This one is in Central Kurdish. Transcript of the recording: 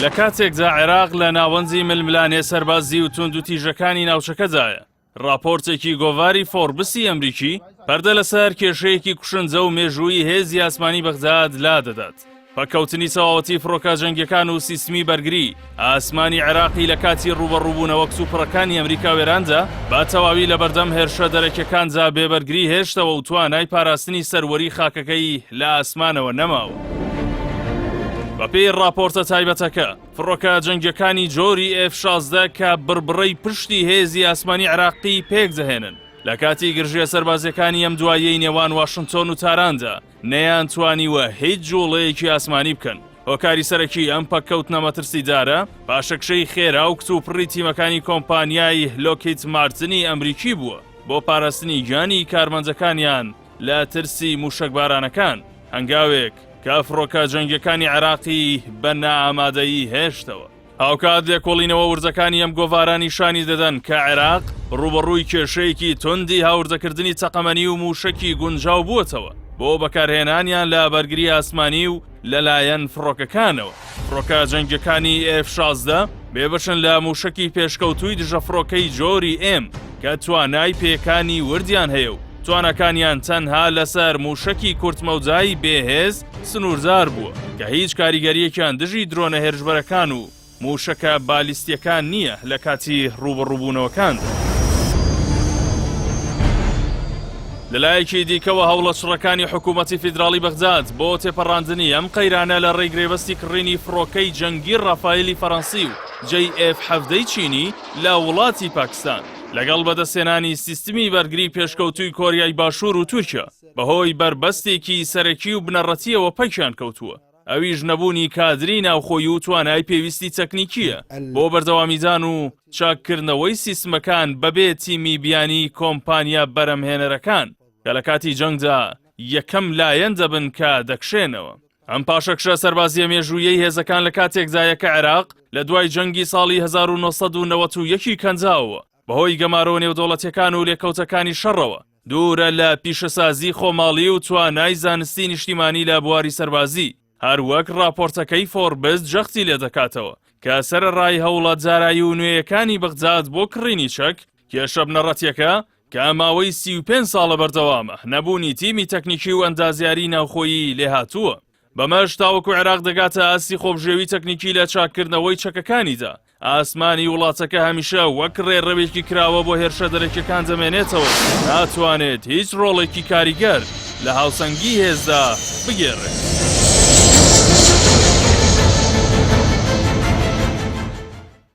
لە کاتێکدا عێراق لە ناوەندی ململانێ سەربازی و تونند و تیژەکانی ناوچەکەدایە. راپۆرتێکی گۆڤاری فۆربسی ئەمریکی پەردە لەسەر کێشەیەکی کوشندە و مێژووی هێزی ئاسمانی بەغداد لا دەدات. پەکەوتنی سەواوەتی فڕۆکە جەنگیەکان و سیستمی بەرگری ئاسمانی عێراقی لە کاتی ڕوبەڕووبوونەوە سوپڕەکانی ئەمریکا وێراندا با تەواوی لە بەردەم هێرشە دەرەکیەکاندا بێبەرگری هێشتەوە و توانای پاراستنی سەروەری خاکەکەی لە ئاسمانەوە نەماوە. بەپێی راپۆرتە تایبەتەکە فڕۆکە جەنگیەکانی جۆری F-16 کە بربڕەی پشتی هێزی ئاسمانی عێراقی پێک دەهێنن لە کاتی گرژیە سەربازەکانی ئەم دوایەی نێوان واشنگتۆن و تاراندا نەیان توانیوە هیچ جوڵەیەکی ئاسمانی بکەن. هۆکاری سەرەکی ئەم پەککەوتنە مەترسیدارە پاشەکشەی خێرا و کچوپڕی تیمەکانی کۆمپانیای لۆکهید مارتنی ئەمریکی بووە بۆ پاراستنی گیانی کارمەندەکانیان لە ترسی موشەکبارانەکان هەنگاوێک کە فڕۆکە جەنگیەکانی عێراقی بە نائامادەیی هێشتەوە. هاوکات لێکۆڵینەوە وردەکانی ئەم گۆڤارانی شانی دەدەن کە عێراق ڕوبەڕووی کێشەیەکی توندی هاوردەکردنی تەقەمەنی و موشکی گونجاو بووەتەوە بۆ بەکارهێنانیان لە بەرگری ئاسمانی و لەلایەن فڕۆکەکانەوە. فڕۆکە جەنگیەکانی F-16 بێبەشن لە موشکی پێشکەوتووی دژەفڕۆکەی جۆری M کە توانای پێکانی وردیان هەیە و توانەکانیان تەنها لەسەر موشکی کورتمەوجایی بێهێز سنووردار بووە کە هیچ کاریگەریەکیان دژی درۆنە هێرشبەرەکان و موشەکە بالیستیەکان نییە لە کاتی ڕوبەڕووبوونەوەکاندا. لەلایەکی دیکەوە هەوڵە چڕەکانی حکوومەتی فیدراڵی بەغداد بۆ تێپەڕاندنی ئەم قەیرانە لە ڕێی گرێبەستی کڕینی فڕۆکەی جەنگی ڕافایلی فەڕەنسی و JF-17 چینی لە وڵاتی پاکستان لەگەڵ بەدەستێنانی سیستمی بەرگری پێشکەوتووی کۆریای باشوور و تورکیا بەهۆی بربەستێکی سەرەکی و بنەڕەتیەوە پەکیان کەوتووە. ئەویش نەبوونی کادری ناوخۆیی و توانای پێویستی تەکنیکیە بۆ بەردەوامیدان و چاککردنەوەی سیستمەکان بەبێ تیمی بیانی کۆمپانیا بەرەمهێنەرەکان کە لە کاتی جەنگدا یەکەم لایەن دەبن کە دەکشێنەوە. ئەم پاشەکشە سەربازیە مێژوویەی هێزەکان لە کاتێکدایە کە عێراق لە دوای جەنگی ساڵی 1991 کەنجاوە بەهۆی گەمارۆ نێودەوڵەتیەکان و لێکەوتەکانی شەڕەوە دوورە لە پیشەسازی خۆماڵی و توانای زانستی نیشتیمانی لە بواری سەربازی. هەروەک راپۆرتەکەی فۆربس جەختی لێ دەکاتەوە کە سەرەڕای هەوڵات زارایی و نوێیەکانی بەغداد بۆ کڕینی چەک کێشە بنەڕەتیەکە کە ماوەی 35 ساڵە بەردەوامە نەبوونی تیمی تەکنیکی و ئەندازیاری ناوخۆیی لێهاتووە. بەمەش تاوەکو عێراق دەگاتە ئاسی خۆبژێوی تەکنیکی لە چاککردنەوەی چەکەکانیدا ئاسمانی وڵاتەکە هەمیشە وەک ڕێڕەوێکی کراوە بۆ هێرشە دەرەکیەکان دەمێنێتەوە ناتوانێت هیچ ڕۆڵێکی کاریگەر لە هاوسەنگی هێزدا بگێڕێت.